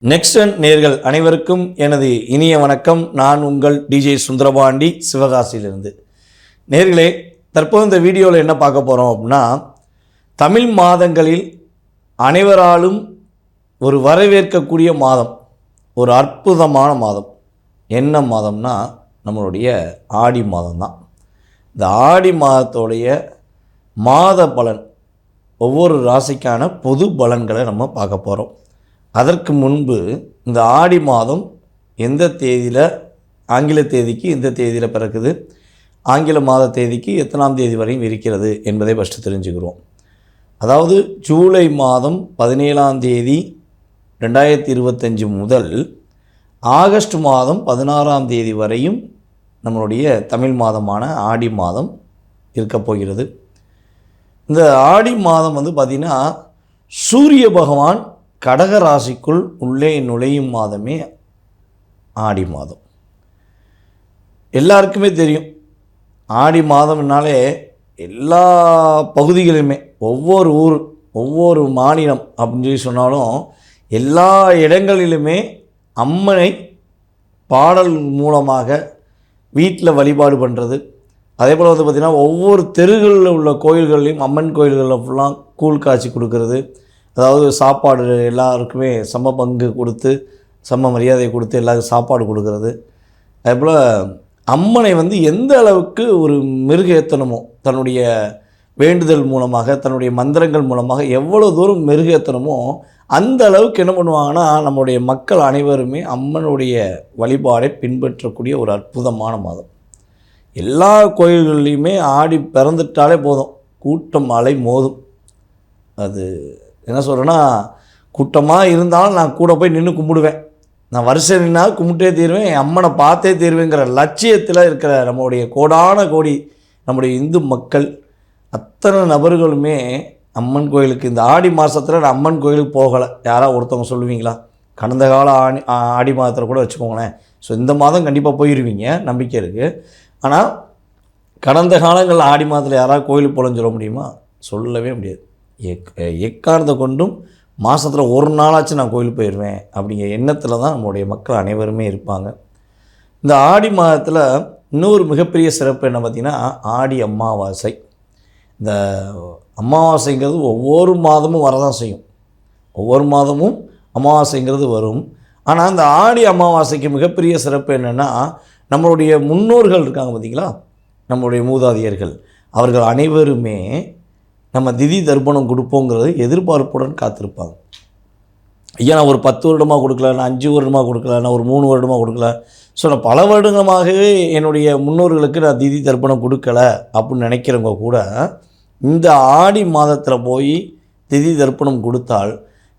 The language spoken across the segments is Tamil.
நெக்ஸ்ட் நேர்கள் அனைவருக்கும் எனது இனிய வணக்கம். நான் உங்கள் டிஜே சுந்தரபாண்டி, சிவகாசியிலிருந்து. நேர்களே, தற்போது இந்த வீடியோவில் என்ன பார்க்க போகிறோம் அப்படின்னா, தமிழ் மாதங்களில் அனைவராலும் ஒரு வரவேற்கக்கூடிய மாதம், ஒரு அற்புதமான மாதம். என்ன மாதம்னா நம்மளுடைய ஆடி மாதம் தான். இந்த ஆடி மாதத்தோடைய மாத பலன், ஒவ்வொரு ராசிக்கான பொது பலன்களை நம்ம பார்க்க போகிறோம். அதற்கு முன்பு இந்த ஆடி மாதம் எந்த தேதியில், ஆங்கில தேதிக்கு எந்த தேதியில் பிறக்குது, ஆங்கில மாத தேதிக்கு எத்தனாம் தேதி வரையும் இருக்கிறது என்பதை ஃபஸ்ட்டு தெரிஞ்சுக்கிறோம். அதாவது ஜூலை மாதம் 17ஆம் தேதி 2025 முதல் ஆகஸ்ட் மாதம் 16ஆம் தேதி வரையும் நம்மளுடைய தமிழ் மாதமான ஆடி மாதம் இருக்கப் போகிறது. இந்த ஆடி மாதம் பார்த்திங்கன்னா, சூரிய பகவான் கடக ராசிக்குள் உள்ளே நுழையும் மாதமே ஆடி மாதம். எல்லாருக்குமே தெரியும், ஆடி மாதம்னாலே எல்லா பகுதிகளிலுமே, ஒவ்வொரு ஊர், ஒவ்வொரு மாநிலம் அப்படின்னு சொல்லி சொன்னாலும் எல்லா இடங்களிலுமே அம்மனை பாடல் மூலமாக வீட்டில் வழிபாடு பண்ணுறது. அதே போல் பார்த்திங்கன்னா, ஒவ்வொரு தெருகளில் உள்ள கோயில்கள்லையும், அம்மன் கோயில்களில் ஃபுல்லாக கூழ் காய்ச்சி கொடுக்கறது, அதாவது சாப்பாடு எல்லாருக்குமே சம பங்கு கொடுத்து, சம மரியாதை கொடுத்து எல்லாருக்கும் சாப்பாடு கொடுக்கறது. அதேபோல் அம்மனை எந்த அளவுக்கு ஒரு மெருகேற்றணுமோ, தன்னுடைய வேண்டுதல் மூலமாக, தன்னுடைய மந்திரங்கள் மூலமாக எவ்வளோ தூரம் மெருகேற்றணுமோ அந்த அளவுக்கு என்ன பண்ணுவாங்கன்னா, நம்முடைய மக்கள் அனைவருமே அம்மனுடைய வழிபாடை பின்பற்றக்கூடிய ஒரு அற்புதமான மாதம். எல்லா கோயில்கள்லையுமே ஆடி பிறந்துட்டாலே போதும், கூட்டம் அலை மோதும். அது என்ன சொல்கிறேன்னா, கூட்டமாக இருந்தாலும் நான் கூட போய் நின்று கும்பிடுவேன், நான் வருஷம் நின்னால் கும்பிட்டே தீருவேன், என் அம்மனை பார்த்தே தீருவேங்கிற லட்சியத்தில் இருக்கிற நம்முடைய கோடான கோடி நம்முடைய இந்து மக்கள் அத்தனை நபர்களுமே அம்மன் கோயிலுக்கு இந்த ஆடி மாதத்தில் நான் அம்மன் கோயிலுக்கு போகலை யாராவது ஒருத்தவங்க சொல்லுவீங்களா? கடந்த கால ஆடி மாதத்தில் கூட வச்சுக்கோங்களேன். ஸோ இந்த மாதம் கண்டிப்பாக போயிடுவீங்க, நம்பிக்கை இருக்குது. ஆனால் கடந்த காலங்களில் ஆடி மாதத்தில் யாராவது கோயிலுக்கு போகலன்னு சொல்ல முடியுமா? சொல்லவே முடியாது. எக்காரணத்தை கொண்டும் மாதத்தில் ஒரு நாளாச்சும் நான் கோயிலுக்கு போயிடுவேன் அப்படிங்கிற எண்ணத்தில் தான் நம்மளுடைய மக்கள் அனைவருமே இருப்பாங்க. இந்த ஆடி மாதத்தில் இன்னொரு மிகப்பெரிய சிறப்பு என்ன பார்த்திங்கன்னா, ஆடி அமாவாசை. இந்த அமாவாசைங்கிறது ஒவ்வொரு மாதமும் வரதான் செய்யும், ஒவ்வொரு மாதமும் அமாவாசைங்கிறது வரும். ஆனால் இந்த ஆடி அமாவாசைக்கு மிகப்பெரிய சிறப்பு என்னென்னா, நம்மளுடைய முன்னோர்கள் இருக்காங்க பார்த்திங்களா, நம்மளுடைய மூதாதையர்கள், அவர்கள் அனைவருமே நம்ம திதி தர்ப்பணம் கொடுப்போங்கிறது எதிர்பார்ப்புடன் காத்திருப்பாங்க. ஐயா, நான் ஒரு 10 வருடமாக கொடுக்கல, நான் 5 வருடமாக கொடுக்கல, நான் ஒரு 3 வருடமாக கொடுக்கல, ஸோ நான் பல வருடமாகவே என்னுடைய முன்னோர்களுக்கு நான் திதி தர்ப்பணம் கொடுக்கலை அப்படின்னு நினைக்கிறவங்க கூட இந்த ஆடி மாதத்தில் போய் திதி தர்ப்பணம் கொடுத்தால்,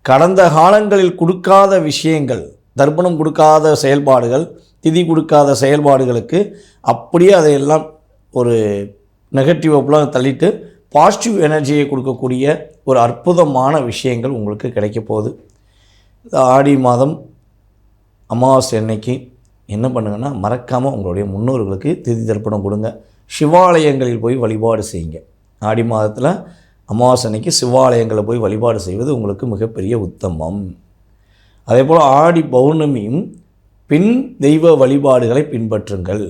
கடந்த காலங்களில் கொடுக்காத விஷயங்கள், தர்ப்பணம் கொடுக்காத செயல்பாடுகள், திதி கொடுக்காத செயல்பாடுகளுக்கு அப்படியே அதையெல்லாம் ஒரு நெகட்டிவ் அப்பெல்லாம் தள்ளிட்டு பாசிட்டிவ் எனர்ஜியை கொடுக்கக்கூடிய ஒரு அற்புதமான விஷயங்கள் உங்களுக்கு கிடைக்க போகுது. இந்த ஆடி மாதம் அமாவாசை அன்னைக்கு என்ன பண்ணுங்கன்னா, மறக்காமல் உங்களுடைய முன்னோர்களுக்கு திதி தர்ப்பணம் கொடுங்க. சிவாலயங்களில் போய் வழிபாடு செய்யுங்க. ஆடி மாதத்தில் அமாவாசை அன்னைக்கு சிவாலயங்களில் போய் வழிபாடு செய்வது உங்களுக்கு மிகப்பெரிய உத்தமம். அதே போல் ஆடி பௌர்ணமியும் பின் தெய்வ வழிபாடுகளை பின்பற்றுங்கள்.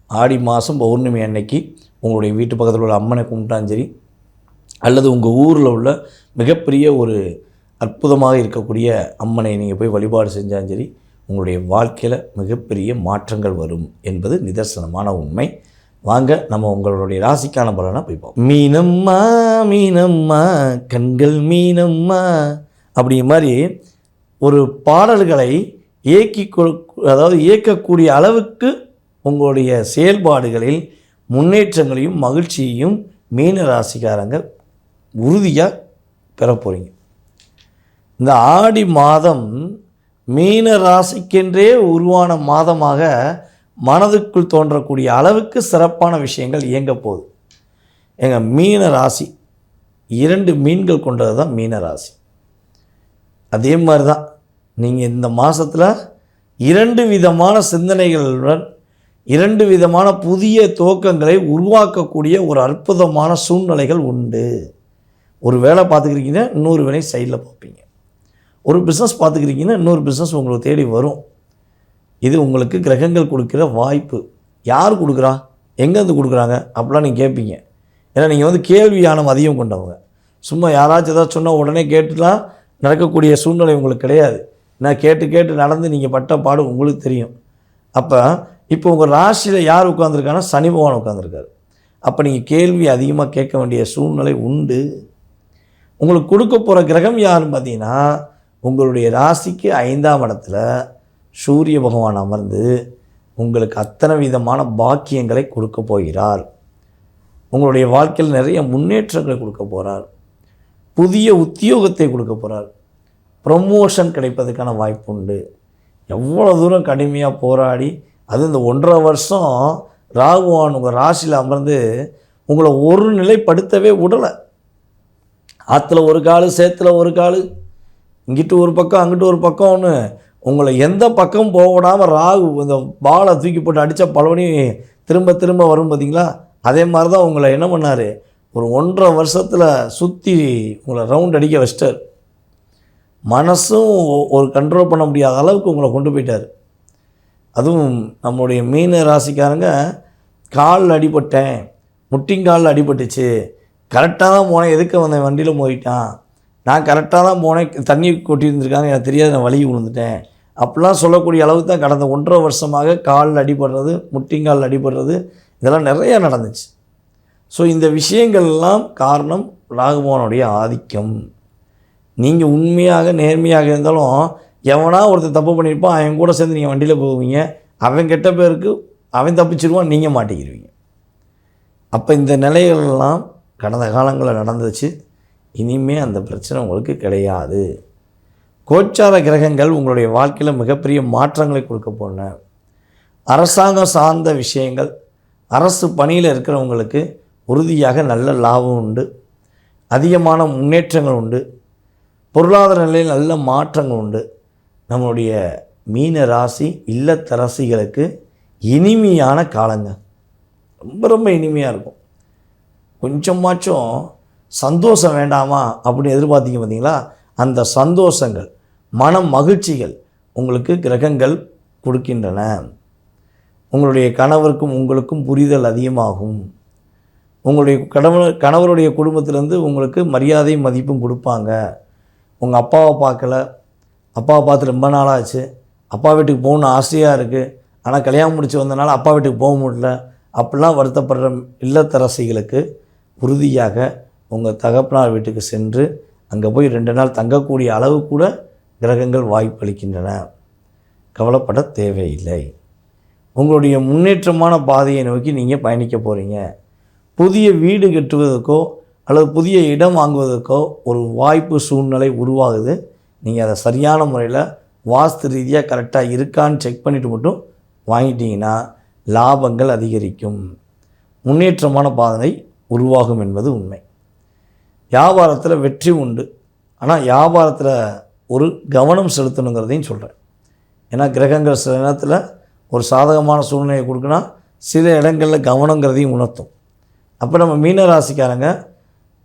ஆடி மாதம் பௌர்ணமி அன்னைக்கு உங்களுடைய வீட்டு பக்கத்தில் உள்ள அம்மனை கும்பிட்டாலும் சரி, அல்லது உங்கள் ஊரில் உள்ள மிகப்பெரிய ஒரு அற்புதமாக இருக்கக்கூடிய அம்மனை நீங்கள் போய் வழிபாடு செஞ்சாலும் சரி, உங்களுடைய வாழ்க்கையில் மிகப்பெரிய மாற்றங்கள் வரும் என்பது நிதர்சனமான உண்மை. வாங்க நம்ம உங்களுடைய ராசிக்கான பலனை போய் பார்ப்போம். மீனம்மா மீனம்மா கண்கள் மீனம்மா அப்படிங்கிற மாதிரி ஒரு பாடல்களை இயக்கக்கூடிய அளவுக்கு உங்களுடைய செயல்பாடுகளில் முன்னேற்றங்களையும் மகிழ்ச்சியையும் மீன ராசிக்காரங்க உறுதியாக பெற போகிறீங்க. இந்த ஆடி மாதம் மீன ராசிக்கென்றே உருவான மாதமாக மனதுக்குள் தோன்றக்கூடிய அளவுக்கு சிறப்பான விஷயங்கள் இயங்க போகுது. எங்கள் மீன ராசி 2 மீன்கள் கொண்டது தான் மீன ராசி. அதே மாதிரி தான் நீங்கள் இந்த மாதத்தில் 2 விதமான சிந்தனைகளுடன் 2 விதமான புதிய துவக்கங்களை உருவாக்கக்கூடிய ஒரு அற்புதமான சூழ்நிலைகள் உண்டு. ஒரு வேலை பார்த்துக்கிறீங்கன்னா இன்னொரு வேலை சைடில் பார்ப்பீங்க. ஒரு பிஸ்னஸ் பார்த்துக்கிறீங்கன்னா இன்னொரு பிஸ்னஸ் உங்களுக்கு தேடி வரும். இது உங்களுக்கு கிரகங்கள் கொடுக்குற வாய்ப்பு. யார் கொடுக்குறா, எங்கேருந்து கொடுக்குறாங்க அப்படிலாம் நீங்கள் கேட்பீங்க. ஏன்னா நீங்கள் வந்து கேள்வி ஞானம் அதிகம் கொண்டவங்க. சும்மா யாராச்சும் ஏதாச்சும் சொன்னால் உடனே கேட்டுலாம் நடக்கக்கூடிய சூழ்நிலை உங்களுக்கு கிடையாது. நான் கேட்டு கேட்டு நடந்து நீங்கள் பட்ட பாடு உங்களுக்கு தெரியும். அப்போ இப்போ உங்கள் ராசியில் யார் உட்காந்துருக்காங்கன்னா சனி பகவான் உட்காந்துருக்காரு. அப்போ நீங்கள் கேள்வி அதிகமாக கேட்க வேண்டிய சூழ்நிலை உண்டு. உங்களுக்கு கொடுக்க போகிற கிரகம் யாருன்னு பார்த்தீங்கன்னா, உங்களுடைய ராசிக்கு 5ஆம் இடத்துல சூரிய பகவான் அமர்ந்து உங்களுக்கு அத்தனை விதமான பாக்கியங்களை கொடுக்க போகிறார். உங்களுடைய வாழ்க்கையில் நிறைய முன்னேற்றங்களை கொடுக்க போகிறார். புதிய உத்தியோகத்தை கொடுக்க போகிறார். ப்ரமோஷன் கிடைப்பதற்கான வாய்ப்பு உண்டு. எவ்வளோ தூரம் கடுமையாக போராடி, அது இந்த 1.5 வருஷம் ராகுவான் உங்கள் ராசியில் அமர்ந்து உங்களை ஒரு நிலைப்படுத்தவே விடலை. ஆற்றுல ஒரு கால், சேத்துல ஒரு கால், இங்கிட்டு ஒரு பக்கம் அங்கிட்டு ஒரு பக்கம்னு உங்களை எந்த பக்கம் போக விடாமல் ராகு இந்த பாலை தூக்கி போட்டு அடித்த பலவனி திரும்ப திரும்ப வரும் பார்த்தீங்களா? அதே மாதிரி தான் உங்களை என்ன பண்ணார், ஒரு 1.5 வருஷத்தில் சுற்றி உங்களை ரவுண்ட் அடிக்க வச்சிட்டார். மனசும் ஒரு கண்ட்ரோல் பண்ண முடியாத அளவுக்கு உங்களை கொண்டு போயிட்டார். அதுவும் நம்மளுடைய மீன ராசிக்காரங்க காலில் அடிபட்டேன், முட்டிங்காலில் அடிபட்டுச்சு, கரெக்டாக தான் போனேன், எதுக்கு வந்தேன், வண்டியில் போயிட்டான், நான் கரெக்டாக தான் போனேன், தண்ணி கொட்டியிருந்துருக்காங்க, எனக்கு தெரியாது, நான் வலி விழுந்துட்டேன் அப்படிலாம் சொல்லக்கூடிய அளவுக்கு தான் கடந்த 1.5 வருஷமாக காலில் அடிபடுறது, முட்டிங்காலில் அடிபடுறது இதெல்லாம் நிறையா நடந்துச்சு. ஸோ இந்த விஷயங்கள்லாம் காரணம் ராகுபவனுடைய ஆதிக்கம். நீங்கள் உண்மையாக நேர்மையாக இருந்தாலும் எவனா ஒருத்தர் தப்பு பண்ணியிருப்பான், அவன் கூட சேர்ந்து நீங்கள் வண்டியில் போவீங்க, அவன் கெட்ட பேருக்கு அவன் தப்பிச்சிருவான், நீங்கள் மாட்டிக்கிடுவீங்க. அப்போ இந்த நிலைகள்லாம் கடந்த காலங்களில் நடந்துச்சு. இனிமேல் அந்த பிரச்சனை உங்களுக்கு கிடையாது. கோச்சார கிரகங்கள் உங்களுடைய வாழ்க்கையில் மிகப்பெரிய மாற்றங்களை கொடுக்க போன அரசாங்கம் சார்ந்த விஷயங்கள், அரசு பணியில் இருக்கிறவங்களுக்கு உறுதியாக நல்ல லாபம் உண்டு, அதிகமான முன்னேற்றங்கள் உண்டு, பொருளாதார நிலையில் நல்ல மாற்றங்கள் உண்டு. நம்மளுடைய மீன ராசி இல்லத்தரசிகளுக்கு இனிமையான காலங்க, ரொம்ப ரொம்ப இனிமையாக இருக்கும். கொஞ்சமாச்சும் சந்தோஷம் வேண்டாமா அப்படின்னு எதிர்பார்த்தீங்க பார்த்தீங்களா? அந்த சந்தோஷங்கள், மன மகிழ்ச்சிகள் உங்களுக்கு கிரகங்கள் கொடுக்கின்றன. உங்களுடைய கணவருக்கும் உங்களுக்கும் புரிதல் அதிகமாகும். உங்களுடைய கணவருடைய குடும்பத்திலேருந்து உங்களுக்கு மரியாதையும் மதிப்பும் கொடுப்பாங்க. உங்கள் அப்பாவை பார்க்கல, அப்பாவை பார்த்து ரொம்ப நாளாச்சு, அப்பா வீட்டுக்கு போகணுன்னு ஆசையாக இருக்குது, ஆனால் கல்யாணம் முடிச்சு வந்தனால அப்பா வீட்டுக்கு போக முடியல அப்படிலாம் வருத்தப்படுற இல்லத்தரசிகளுக்கு உறுதியாக உங்கள் தகப்பனார் வீட்டுக்கு சென்று அங்கே போய் 2 நாள் தங்கக்கூடிய அளவு கூட கிரகங்கள் வாய்ப்பளிக்கின்றன. கவலைப்பட தேவையில்லை. உங்களுடைய முன்னேற்றமான பாதையை நோக்கி நீங்கள் பயணிக்க போகிறீங்க. புதிய வீடு கட்டுவதற்கோ அல்லது புதிய இடம் வாங்குவதற்கோ ஒரு வாய்ப்பு சூழ்நிலை உருவாகுது. நீங்கள் அதை சரியான முறையில் வாஸ்து ரீதியாக கரெக்டாக இருக்கான்னு செக் பண்ணிவிட்டு மட்டும் வாங்கிட்டீங்கன்னா லாபங்கள் அதிகரிக்கும், முன்னேற்றமான பாதை உருவாகும் என்பது உண்மை. வியாபாரத்தில் வெற்றி உண்டு, ஆனால் வியாபாரத்தில் ஒரு கவனம் செலுத்தணுங்கிறதையும் சொல்கிறேன். ஏன்னா கிரகங்கள் சில நேரத்தில் ஒரு சாதகமான சூழ்நிலையை கொடுக்குன்னா சில இடங்களில் கவனங்கிறதையும் உணர்த்தும். அப்போ நம்ம மீனராசிக்காரங்க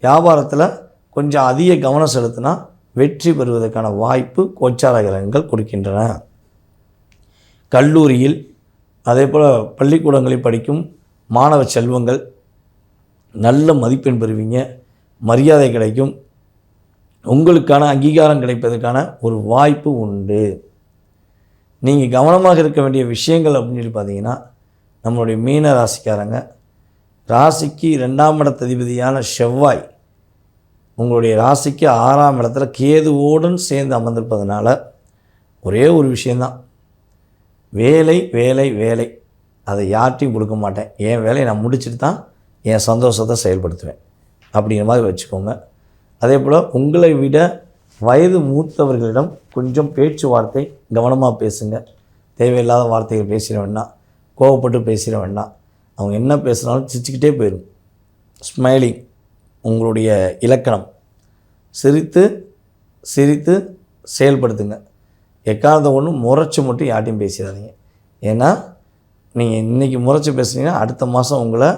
வியாபாரத்தில் கொஞ்சம் அதிக கவனம் செலுத்தினா வெற்றி பெறுவதற்கான வாய்ப்பு கோச்சார கிரகங்கள் கொடுக்கின்றன. கல்லூரியில் அதே போல் பள்ளிக்கூடங்களில் படிக்கும் மாணவ செல்வங்கள் நல்ல மதிப்பெண் பெறுவீங்க, மரியாதை கிடைக்கும், உங்களுக்கான அங்கீகாரம் கிடைப்பதற்கான ஒரு வாய்ப்பு உண்டு. நீங்கள் கவனமாக இருக்க வேண்டிய விஷயங்கள் அப்படின்னு சொல்லி பார்த்தீங்கன்னா, நம்மளுடைய மீன ராசிக்காரங்க ராசிக்கு 2ஆம் இடத்ததிபதியான செவ்வாய் உங்களுடைய ராசிக்கு 6ஆம் இடத்துல கேதுவோடு சேர்ந்து அமர்ந்திருப்பதனால ஒரே ஒரு விஷயந்தான், வேலை வேலை வேலை, அதை யார்ட்டையும் கொடுக்க மாட்டேன், என் வேலையை நான் முடிச்சுட்டு தான் என் சந்தோஷத்தை செயல்படுத்துவேன் அப்படிங்கிற மாதிரி வச்சுக்கோங்க. அதே போல் உங்களை விட வயது மூத்தவர்களிடம் கொஞ்சம் பேச்சுவார்த்தை கவனமாக பேசுங்க. தேவையில்லாத வார்த்தைகள் பேசிட வேண்டாம், கோவப்பட்டு பேசிட வேண்டாம். அவங்க என்ன பேசுனாலும் சிரிச்சுக்கிட்டே போயிடும். ஸ்மைலிங் உங்களுடைய இலக்கணம். சிரித்து சிரித்து செயல்படுத்துங்க. எக்காரணத்தை ஒன்றும் முறைச்சி மட்டும் யார்ட்டையும் பேசிடாதீங்க. ஏன்னா நீங்கள் இன்றைக்கி முறைச்சி பேசுனீங்கன்னா அடுத்த மாதம் உங்களை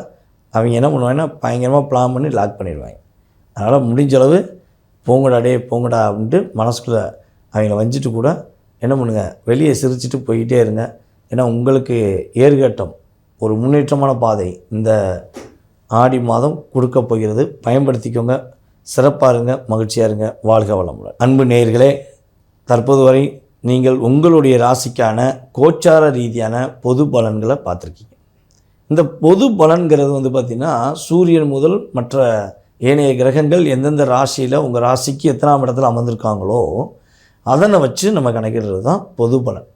அவங்க என்ன பண்ணுவாங்கன்னா பயங்கரமாக பிளான் பண்ணி லாக் பண்ணிடுவாங்க. அதனால் முடிஞ்ச அளவு போங்கடா டே போங்கடா அப்படின்ட்டு மனசுக்குள்ளே அவங்கள வஞ்சிட்டு கூட என்ன பண்ணுங்கள், வெளியே சிரிச்சிட்டு போய்கிட்டே இருங்க. ஏன்னா உங்களுக்கு ஏர்கட்டம் ஒரு முன்னேற்றமான பாதை இந்த ஆடி மாதம் கொடுக்க போகிறது. பயன்படுத்திக்கோங்க. சிறப்பாக இருங்க, மகிழ்ச்சியாக இருங்க. வாழ்க வளமுடன். அன்பு நேயர்களே, தற்போது வரை நீங்கள் உங்களுடைய ராசிக்கான கோச்சார ரீதியான பொது பலன்களை பார்த்துருக்கீங்க. இந்த பொது பலன்கிறது பார்த்திங்கன்னா, சூரியன் முதல் மற்ற ஏனைய கிரகங்கள் எந்தெந்த ராசியில் உங்கள் ராசிக்கு எத்தனாம் இடத்துல அமர்ந்திருக்காங்களோ அதனை வச்சு நம்ம கணக்கிடுறது தான் பொது பலன்.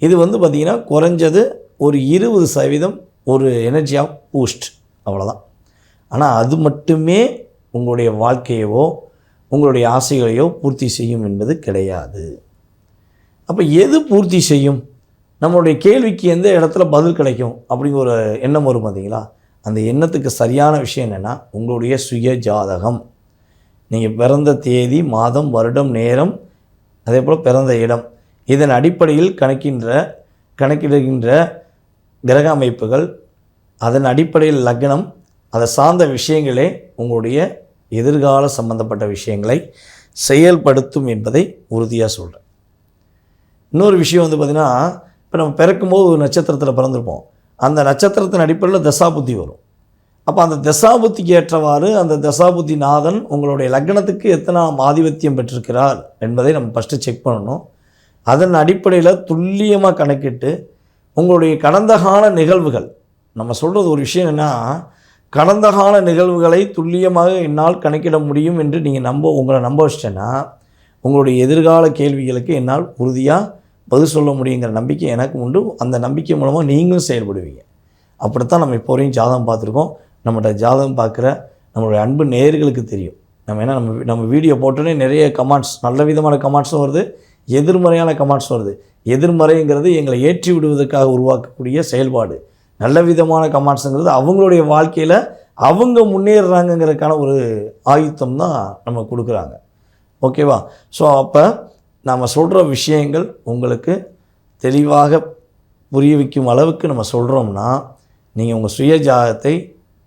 இது பார்த்திங்கன்னா குறைஞ்சது ஒரு 20% ஒரு எனர்ஜியாக பூஸ்ட், அவ்வளோதான். ஆனால் அது மட்டுமே உங்களுடைய வாழ்க்கையவோ உங்களுடைய ஆசைகளையோ பூர்த்தி செய்யும் என்பது கிடையாது. அப்போ எது பூர்த்தி செய்யும்? நம்மளுடைய கேள்விக்கு எந்த இடத்துல பதில் கிடைக்கும் அப்படிங்கிற ஒரு எண்ணம் வரும் பார்த்தீங்களா? அந்த எண்ணத்துக்கு சரியான விஷயம் என்னென்னா, உங்களுடைய சுய ஜாதகம். நீங்கள் பிறந்த தேதி, மாதம், வருடம், நேரம், அதே போல் பிறந்த இடம், இதன் அடிப்படையில் கணக்கிடுகின்ற கிரக அமைப்புகள், அதன் அடிப்படையில் லக்னம், அதை சார்ந்த விஷயங்களே உங்களுடைய எதிர்கால சம்பந்தப்பட்ட விஷயங்களை செயல்படுத்தும் என்பதை உறுதியாக சொல்கிறேன். இன்னொரு விஷயம் பார்த்திங்கன்னா, இப்போ நம்ம பிறக்கும்போது ஒரு நட்சத்திரத்தில் பிறந்திருப்போம். அந்த நட்சத்திரத்தின் அடிப்படையில் தசாபுத்தி வரும். அப்போ அந்த தசாபுத்திக்கு ஏற்றவாறு அந்த தசாபுத்தி நாதன் உங்களுடைய லக்னத்துக்கு எத்தனாம் ஆதிபத்தியம் பெற்றிருக்கிறார் என்பதை நம்ம ஃபஸ்ட்டு செக் பண்ணணும். அதன் அடிப்படையில் துல்லியமாக கணக்கிட்டு உங்களுடைய கடந்த கால நிகழ்வுகள், நம்ம சொல்கிறது ஒரு விஷயம் என்னென்னா, கடந்த கால நிகழ்வுகளை துல்லியமாக என்னால் கணக்கிட முடியும் என்று நீங்கள் உங்களை நம்ப வச்சிட்டேன்னா, உங்களுடைய எதிர்கால கேள்விகளுக்கு என்னால் உறுதியாக பதில் சொல்ல முடியுங்கிற நம்பிக்கை எனக்கு உண்டு. அந்த நம்பிக்கை மூலமாக நீங்களும் செயல்படுவீங்க. அப்படித்தான் நம்ம இப்போ வரையும் ஜாதகம் பார்த்துருக்கோம். நம்மகிட்ட ஜாதகம் பார்க்குற நம்மளுடைய அன்பு நேயர்களுக்கு தெரியும். நம்ம வீடியோ போட்டோன்னே நிறைய கமெண்ட்ஸ், நல்ல விதமான கமெண்ட்ஸும் வருது, எதிர்மறையான கமெண்ட்ஸ் வருது. எதிர்மறைங்கிறது எங்களை ஏற்றி விடுவதற்காக உருவாக்கக்கூடிய செயல்பாடு. நல்ல விதமான கமெண்ட்ஸுங்கிறது அவங்களுடைய வாழ்க்கையில் அவங்க முன்னேறுறாங்கங்கிறதுக்கான ஒரு ஆயுத்தம் தான் நம்ம கொடுக்குறாங்க. ஓகேவா? ஸோ அப்போ நம்ம சொல்கிற விஷயங்கள் உங்களுக்கு தெளிவாக புரிய வைக்கும் அளவுக்கு நம்ம சொல்கிறோம்னா, நீங்கள் உங்கள் சுய ஜாதகத்தை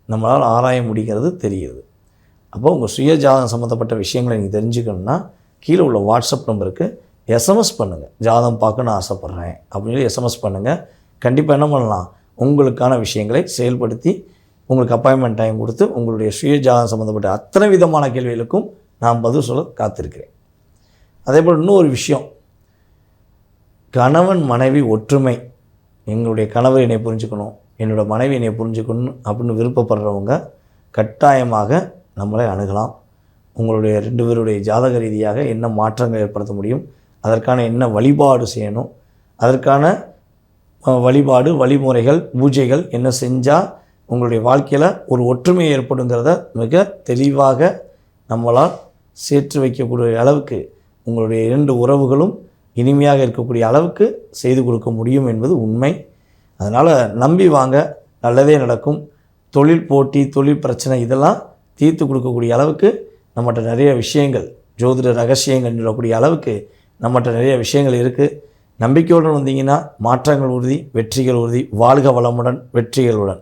நம்மளால் ஆராய முடிகிறது தெரியுது. அப்போ உங்கள் சுய ஜாதகம் சம்மந்தப்பட்ட விஷயங்களை நீங்கள் தெரிஞ்சுக்கணுன்னா, கீழே உள்ள வாட்ஸ்அப் நம்பருக்கு எஸ்எம்எஸ் பண்ணுங்கள். ஜாதகம் பார்க்கணுன்னு ஆசைப்பட்றேன் அப்படின்னு எஸ்எம்எஸ் பண்ணுங்கள். கண்டிப்பாக என்ன பண்ணலாம், உங்களுக்கான விஷயங்களை செயல்படுத்தி உங்களுக்கு அப்பாயின்மெண்ட் டைம் கொடுத்து உங்களுடைய சுய ஜாதகம் சம்மந்தப்பட்ட அத்தனை விதமான கேள்விகளுக்கும் நான் பதில் சொல்ல காத்திருக்கிறேன். அதே போல் இன்னொரு விஷயம், கணவன் மனைவி ஒற்றுமை. எங்களுடைய கணவர் என்னை புரிஞ்சுக்கணும், என்னோடய மனைவி என்னை புரிஞ்சுக்கணும் அப்படின்னு விருப்பப்படுறவங்க கட்டாயமாக நம்மளை அணுகலாம். உங்களுடைய 2 பேருடைய ஜாதக ரீதியாக என்ன மாற்றங்கள் ஏற்படுத்த முடியும், அதற்கான என்ன வழிபாடு செய்யணும், அதற்கான வழிபாடு வழிமுறைகள் பூஜைகள் என்ன செஞ்சால் உங்களுடைய வாழ்க்கையில் ஒரு ஒற்றுமை ஏற்படுங்கிறத மிக தெளிவாக நம்மளால் சேர்த்து வைக்கக்கூடிய அளவுக்கு உங்களுடைய 2 உறவுகளும் இனிமையாக இருக்கக்கூடிய அளவுக்கு செய்து கொடுக்க முடியும் என்பது உண்மை. அதனால் நம்பி வாங்க, நல்லதே நடக்கும். தொழில் போட்டி, தொழில் பிரச்சனை இதெல்லாம் தீர்த்து கொடுக்கக்கூடிய அளவுக்கு நம்மகிட்ட நிறைய விஷயங்கள், ஜோதிட ரகசியங்கள் சொல்லக்கூடிய அளவுக்கு நம்மகிட்ட நிறைய விஷயங்கள் இருக்குது. நம்பிக்கையுடன் வந்தீங்கன்னா மாற்றங்கள் உறுதி, வெற்றிகள் உறுதி. வாழ்க வளமுடன், வெற்றிகளுடன்.